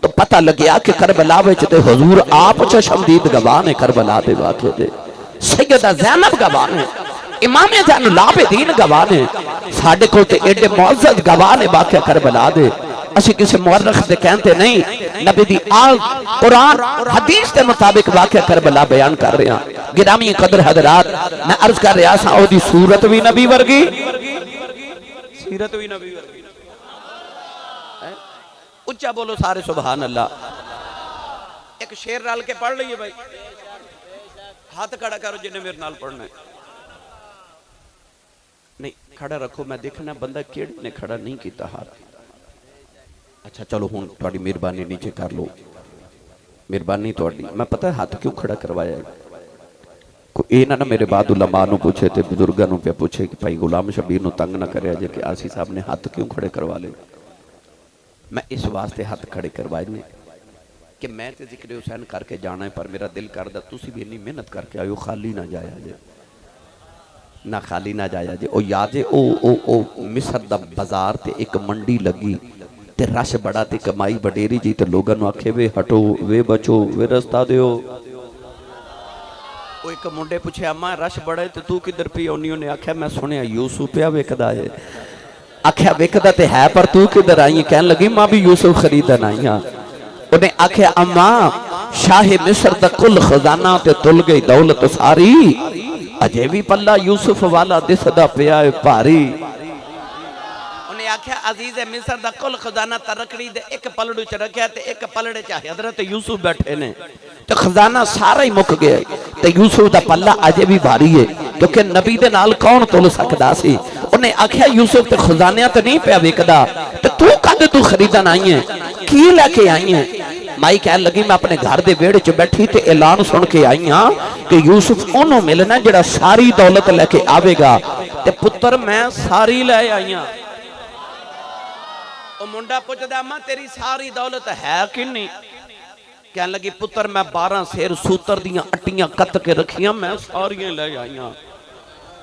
तो पता लग्या कि करबला विच ते हुजूर आप चशमदीद गवाह ने, करबला दे वाक़े दे। सैयदा ज़ैनब गवाह ने, इमाम ज़ैनुल आबिदीन गवाह ने, साडे कोल ते एडे मुअज़्ज़ज़ गवाह ने वाक़या करबला दे। असी किसी मुअर्रिख दे कहते नहीं, नबी दी आल कुरान हदीस के मुताबिक वाक़या करबला बयान कर रहे हैं। गिरामी कदर हज़रात, मैं अर्ज कर रहा सा ओदी सूरत भी नबी वर्गी, सीरत भी नबी वर्गी। उच्चा बोलो सारे सुभान अल्लाह। एक शेर रल के पढ़ लीजिए भाई, हाथ खड़ा करो जिन्हें मेरे नाल पढ़ना है। नहीं खड़ा रखो, मैं देखना बंदा केड़े ने खड़ा नहीं किया हाथ। अच्छा चलो हुण तुहाडी मेहरबानी नीचे कर लो, मेहरबानी तुहाडी। मैं पता है हाथ क्यों खड़ा करवाया है, कोई ये ना मेरे बाद उलमा नूं पूछे ते बुजुर्गां नूं पे पूछे कि भाई गुलाम शबीर नूं तंग ना करे जे कि आसी साहब ने हाथ क्यों खड़े करवा ले। मैं इस वास्ते हाथ खड़े करवाए ने कि मैं तो जिक्र हुसैन करके जाना है, पर मेरा दिल करदा तुसी भी इन्नी मेहनत करके आयो, खाली ना जाया जे, ना खाली ना जाया जे। ओ याद है ओ मिस्र दा बाजार ते एक मंडी लगी ते रश बड़ा ते कमाई बडेरी जी, ते लोगों नूं आखे वे हटो वे बचो वे रस्ता दिओ। ओ एक मुंडे पूछे अम्मा रश बड़ा ते तू किधर पई आउनी? उन्हें आख्या मैं सुनिया यूसुफ पिया वेखदा है। आख्या वेखदा ते है पर तू किधर आई? कहन लगी मां भी यूसुफ खरीदन आई हां। उन्हें आख्या अम्मा शाहे मिस्र दा कुल खजाना ते तुल गई दौलत सारी, अजे भी पल्ला यूसुफ वाला दिसदा पिया है भारी। उन्हें आख्या अजीज मिस्र दा कुल खजाना तरकड़ी दे एक पलड़ू च रखया ते एक पलड़े च हजरत यूसुफ बैठे ने, ते खजाना सारा ही मुक गया ते यूसुफ दा पल्ला अजे भी भारी है, क्योंकि नबी दे नाल कौन तुल सकदा सी। उन्हें आख्या यूसुफ ते खजानिया ते नहीं पिया विकदा, ते तू कद तू खरीदन आई है, की लेके आई है? माई कह लगी मैं अपने घर दे वेड़े च बैठी ते ऐलान सुन के आई हां कि यूसुफ ओनू मिलना जिहड़ा सारी दौलत लेके आवेगा, ते पुत्र मैं सारी ले आई हां। ਉਹ ਮੁੰਡਾ ਪੁੱਛਦਾ ਅਮਾ ਤੇਰੀ ਸਾਰੀ ਦੌਲਤ ਹੈ ਕਿੰਨੀ? ਕਹਿਣ ਲੱਗੀ ਪੁੱਤਰ मैं 12 सेर सूतर दियां अट्टियां कत के रखियां मैं सारियां ले आईयां।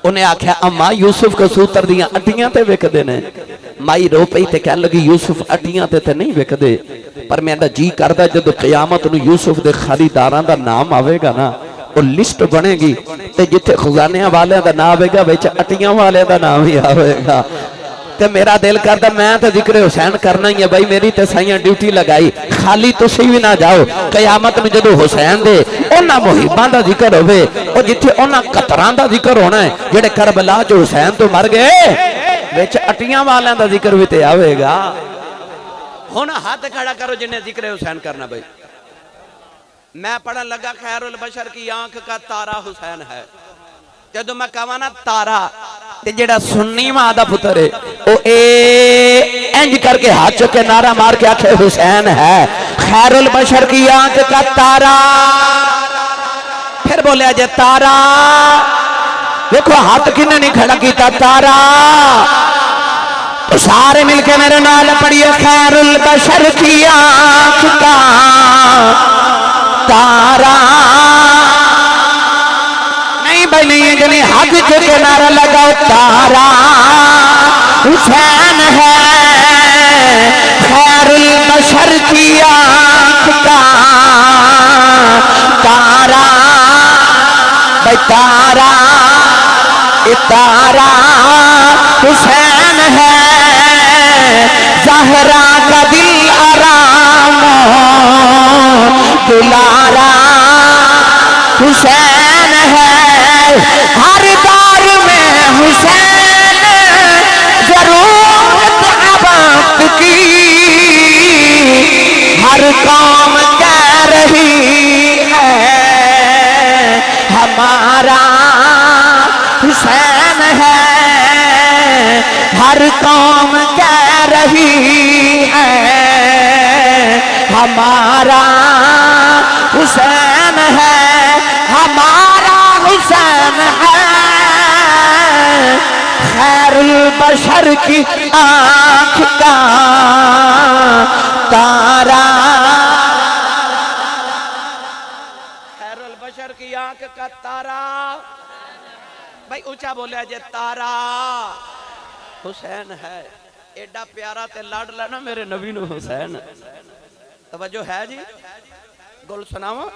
उन्हें आख्या अम्मा यूसुफ को सूतर दियां अट्टियां ते विकदे ने। माई रो पई ते कहन लगी यूसुफ अट्टियां ते नहीं विकदे, पर मेरा जी करदा जदों क़यामत नूं यूसुफ दे खरीदारां दा नाम आवेगा ना, वो लिस्ट बनेगी ते जिथे खजानियां वालियां दा नाम आवेगा विच अट्टियां वालियां दा नाम ही आवेगा। ते मेरा दिल करता मैं तो जिक्र हुसैन करना ही है भाई, मेरी तो साइयां ड्यूटी लगाई, खाली तुसी भी ना जाओ। कयामत में जदों हुसैन दे उन्हां मुहिबां दा जिक्र होवे, ओ जिथे उन्हां कतरां दा जिक्र होना है जेड़े करबला च हुसैन तो मर गए, विच अटियां वालियां दा जिक्र भी ते आवेगा। हुण हाथ खड़ा करो जिन्हें जिक्र हुसैन करना। भाई मैं पढ़न लगा खैरुल बशर की आंख का तारा हुसैन है। जदों मैं कहां ना तारा, ते जेड़ा सुन्नी मां दा पुत्र है ओ इंज करके हाथ चुक के नारा मार के आखे हुसैन है खैरुल बशर की आंख का तारा। फिर बोलिया जे तारा, देखो हाथ किन्ने नहीं खड़ा किया तारा। तो सारे मिलके मेरे नाल पढ़िए खैरुल बशर की आंख का तारा। नहीं जनी हाथ चुके नारा लगाओ तारा हुसैन है खैरुल बशर की आंख का तारा। भाई तारा ये तारा हुसैन है, ज़हरा का दिल आराम दुलारा हुसैन है। हर दौर में हुसैन जरूरत आबाद की, हर कौम कह रही है हमारा हुसैन है, हर कौम कह रही है हमारा हुसैन है, हमारा हुसैन है खैरुल बशर की आंख का तारा। खैरुल बशर की आंख का तारा। भाई ऊंचा बोलिया जे तारा हुसैन है। एडा प्यारा ते लाडला ना मेरे नबी नू हुसैन। तवज्जो है जी, गुल सुनावा।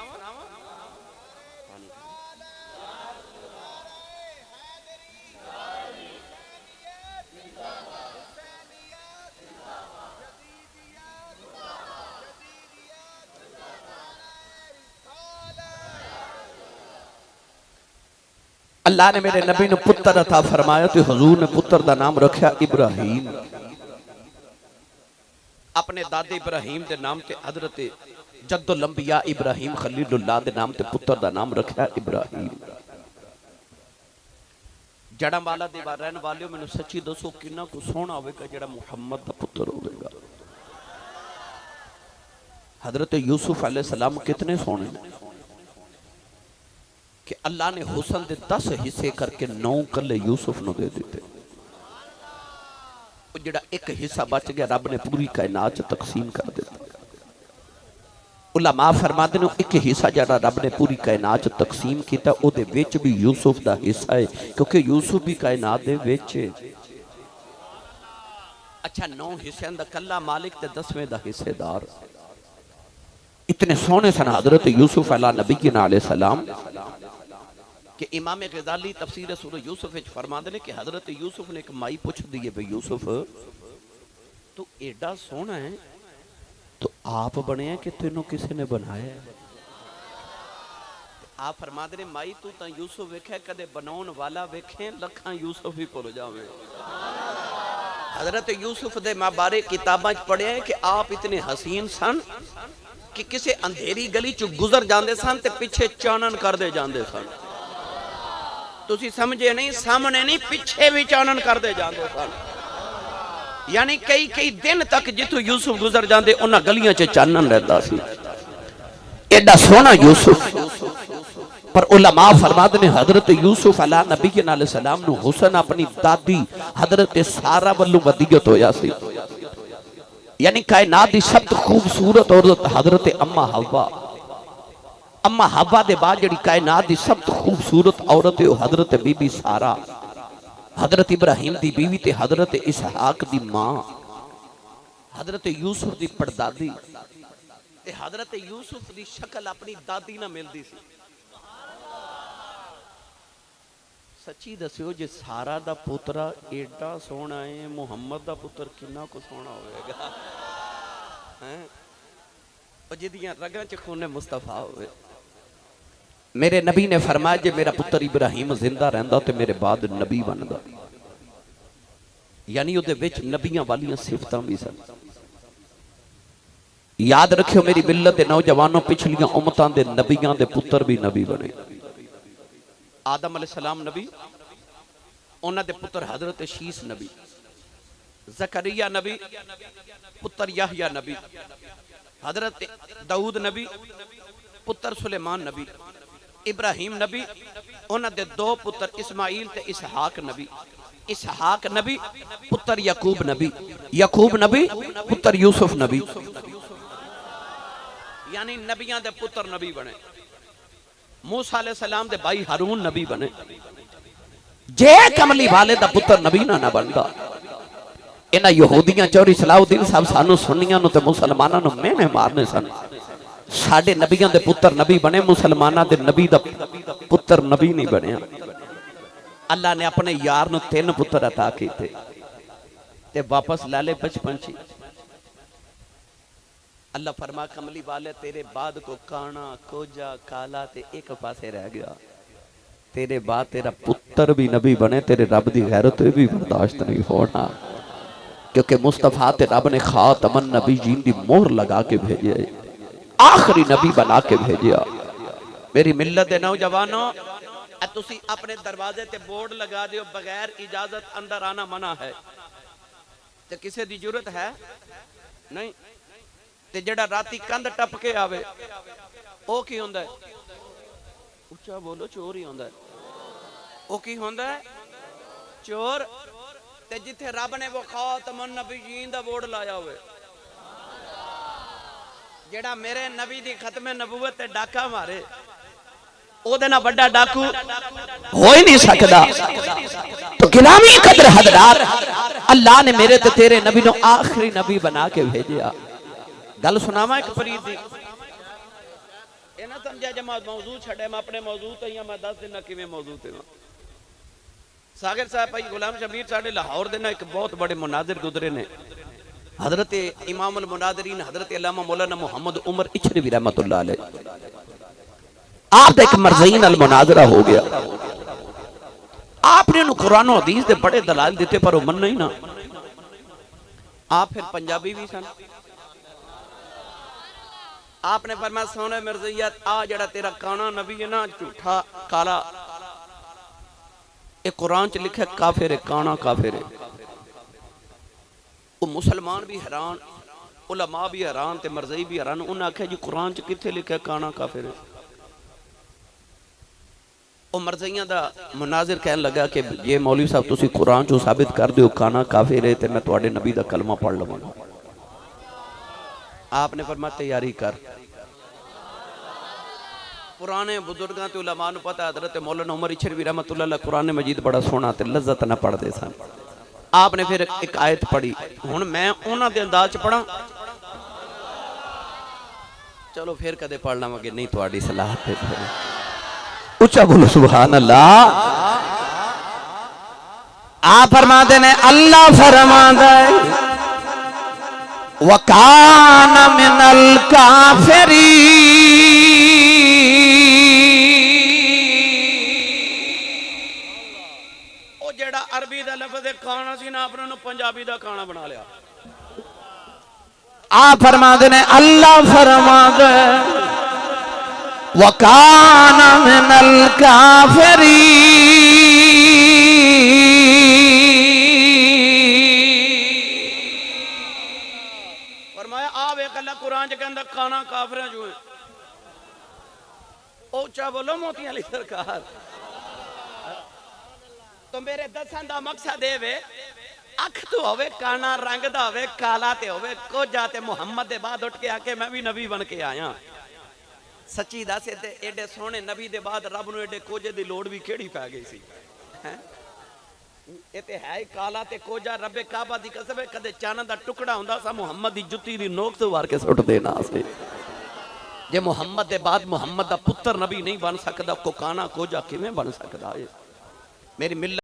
अल्लाह ने मेरे नबी ने पुत्र अता फरमाया तो हुजूर ने पुत्र का नाम रखा इब्राहिम। अपने दादे इब्राहिम के नाम से हजरत जद्दुल अंबिया इब्राहिम खलीलुल्लाह के नाम से पुत्र का नाम रखा इब्राहिम। जड़ावाला दे रहने वाले मैनू सच्ची दसो कितना को सोहना होगा जेड़ा मुहम्मद का पुत्र होगा। हजरत यूसुफ अलैहिस्सलाम कितने सोहने कि अल्लाह ने हुसन के 10 हिस्से करके 9 कले यूसुफ नूं दे दिते। जिहड़ा एक हिस्सा बच गया रब ने पूरी कायनात च तकसीम कर दिता। उलमा फरमाते ने एक हिस्सा जिहड़ा रब ने पूरी कायनात च तकसीम किया उहदे विच भी यूसुफ दा हिस्सा है, क्योंकि यूसुफ भी कायनात दे विच है। अच्छा 9 हिस्सों दा कल्ला मालिक ते 10वें दा हिस्सेदार। इतने सोहने सन हजरत यूसुफ अला नबीना अलैहि सलाम कि इमाम गजाली तफसीर सूरह यूसुफ विच फरमाते हैं कि हजरत यूसुफ ने एक माई पूछ दी है भाई यूसुफ तू एडा सोहना है तो आप बने कि तेनों किसी ने बनाया? आप फरमाते ने माई तू तो यूसुफ वेखे कदे बनाने वाला वेखे लखां यूसुफ ही भुल जावे। हजरत यूसुफ दे मां बारे किताबां च पढ़िया है कि आप इतने हसीन सन कि किसी अंधेरी गली चो गुजर जाते सन ते पिछे चानन करते जाते सन। तुसी समझे नहीं, सामने नहीं पिछे भी चानन करते जाते सन। यानी कई कई दिन तक जिथों यूसुफ गुजर जाते उन्हां गलियां च चानन रहता सी। एडा सोहना यूसुफ। पर उलमा फरमाते ने हजरत यूसुफ अला नबी अलैहि सलाम नु हुसन अपनी दादी हजरत सारा वल्लों वदियत होया सी। यानी कायनात की सब तो खूबसूरत औरत हजरत अम्मा हवा। अम्मा हवा के बाद जी कायनात की सब तो खूबसूरत औरत है हजरत बीबी सारा, हजरत इब्राहिम की बीवी ते हजरत इसहाक की मां, हजरत यूसुफ की पड़दादी। हजरत यूसुफ की शक्ल अपनी दादी ना मिलती सी। सच्ची दस्यो जे सारा दा पुत्रा एडा सोहना है, मुहम्मद दा पुत्र कितना को सोहना होगा है जिदियां रगां च खूने मुस्तफा होवे। मेरे नबी ने फरमाया जे मेरा पुत्र इब्राहिम जिंदा रहंदा तो मेरे बाद नबी बनदा। यानी उहदे विच नबियां वालियां सिफतां भी सन। याद रखियो मेरी मिल्लत दे नौजवानों, पिछलियां उम्मतां दे नबियां दे पुत्र भी नबी बने। आदम अलैहिस्सलाम नबी, उन्हां दे पुत्र हजरत शीस नबी, ज़करिया नबी पुत्र याहया नबी, हजरत दाऊद नबी पुत्र सुलेमान नबी, इब्राहिम नबी उन्हां दे दो पुत्र इस्माइल ते इसहाक नबी, इसहाक नबी पुत्र याकूब नबी, याकूब नबी पुत्र यूसुफ नबी। यानी नबियां दे पुत्र नबी बने। मूसा अलैहिस्सलाम दे भाई हारून नबी बने। जे कमली वाले दा पुत्र नबी ना बनदा, इन्हां यहूदियां चौरी सलाउद्दीन साहब सानू सुन्नियां नु ते मुसलमानां नु मेहने मारने सन। साडे नबियां दे पुत्र नबी बने, मुसलमानां दे नबी दा पुत्र नबी नहीं बनया। अल्लाह ने अपने यार नु 3 पुत्र अता कीते ते वापस ला ले बचपन च। अल्लाह फरमा कमली वाले तेरे बाद को काना कोजा काला ते एक पासे रह गया, तेरे बाद तेरा पुत्र भी नबी बने, तेरे रब की गैरत भी बर्दाश्त नहीं होना। क्योंकि मुस्तफा ते रब ने खातमन नबीयीन दी मोहर लगा के भेजे, आखिरी नबी बना के भेजा। मेरी मिल्लत दे नौजवानों, तुसी अपने दरवाजे ते बोर्ड लगा दियो बगैर इजाजत अंदर आना मना है, ते किसी दी जरूरत है नहीं। ते जेड़ा राती कंध टप के आवे ओ की होंदा है? उच्चा बोलो, चोर ही होंदा है। ओ की होंदा है? चोर। ते जिथे रब ने वो खातमुन नबीयीन दा बोर्ड लाया होवे, जेड़ा मेरे नबी दी खत्मे नबूवत ते डाका मारे, ओदे ना बड़ा डाकू हो ही नहीं सकदा। तो गिलामी कदर हददार अल्लाह ने मेरे ते तेरे नबी नु आखिरी नबी बना के भेजा। गल सुनावा एक फरीद दी, ये ना समझा जमा मौजू छड़े, मैं अपने मौजू तो ही मैं 10 दिन किवें मौजू ते सागर साहब भाई गुलाम शबीर साडे लाहौर दे ना एक बहुत बड़े मुनाजिर गुजरे ने, हजरत इमाम अल मुनाजिरीन हजरत अल्लामा मौलाना मोहम्मद उमर इचरवी रहमतुल्लाह अलैह। आप एक मरज़ीन अल मुनाजरा हो गया, आपने उन्हें कुरान और हदीस दे बड़े दलाल दिते पर वो मन नहीं ना। आप फिर पंजाबी भी सन। आपने फरमाया सोने मिर्ज़ियत आ जड़ा तेरा काना नबी है ना झूठा काला, एक कुरान च लिखा काफिर है, काना काफिर है। वो मुसलमान भी हैरान, उलमा भी हैरान ते मरज़ई भी हैरान। उन्हें आख्या जी कुरान च किथे लिखा काना काफिर है? वो मरज़इयां दा मुनाजिर कहन लगा कि ये मौलवी साहब तुसी कुरान चो साबित कर दियो काना काफिर है ते मैं तुहाडे नबी दा कलमा पढ़ लवांगा। आपने फरमाया तैयारी कर। पुराने बुजुर्गों ते उलमा नूं पता हज़रत मौलाना उमर इचरवी रहमतुल्लाह अलैह कुरान मजीद बड़ा सोहना ते लज़्ज़त ना पढ़दे सन। आपने फिर एक आयत पढ़ी, हुण मैं उन्हां दे अंदाज च पढ़ां, चलो फिर कदे पढ़ लवांगे, नहीं तुहाडी सलाह ते। उच्चा बोलो सुभान अल्लाह। आप फरमाते ने अल्लाह फरमाता है वकान मिनल काफिरी, ओ जेड़ा अरबी दा लफ्ज़ खाना सी ना आपने पंजाबी दा खाना बना लिया। आप फरमाते ने अल्लाह फरमाता है वकान मिनल काफिरी, कुरान च कहंदा खाना काफिरां जो है। ऊंचा बोलो मोती अली सरकार। तो मेरे दसन दा मकसद है वे
अख तो होवे काना रंग दा होवे काला ते होवे कोजा ते मुहम्मद दे बाद उठ के आके मैं भी नबी बन के आया सच्ची दस ते एडे सोहने नबी दे बाद रब नूं एडे कोजे दी लोड़ भी केड़ी पै गई सी हैं ये ते है ही काला ते कोजा रब्बे काबा दी कसम है कदे चानन दा टुकड़ा हुंदा सा मुहम्मद दी जुत्ती दी नोक तो वार के सुट देना सी जे मुहम्मद दे बाद मुहम्मद दा पुत्र नबी नहीं बन सकदा को काना कोजा किवें बन सकदा है मेरी मिल्लत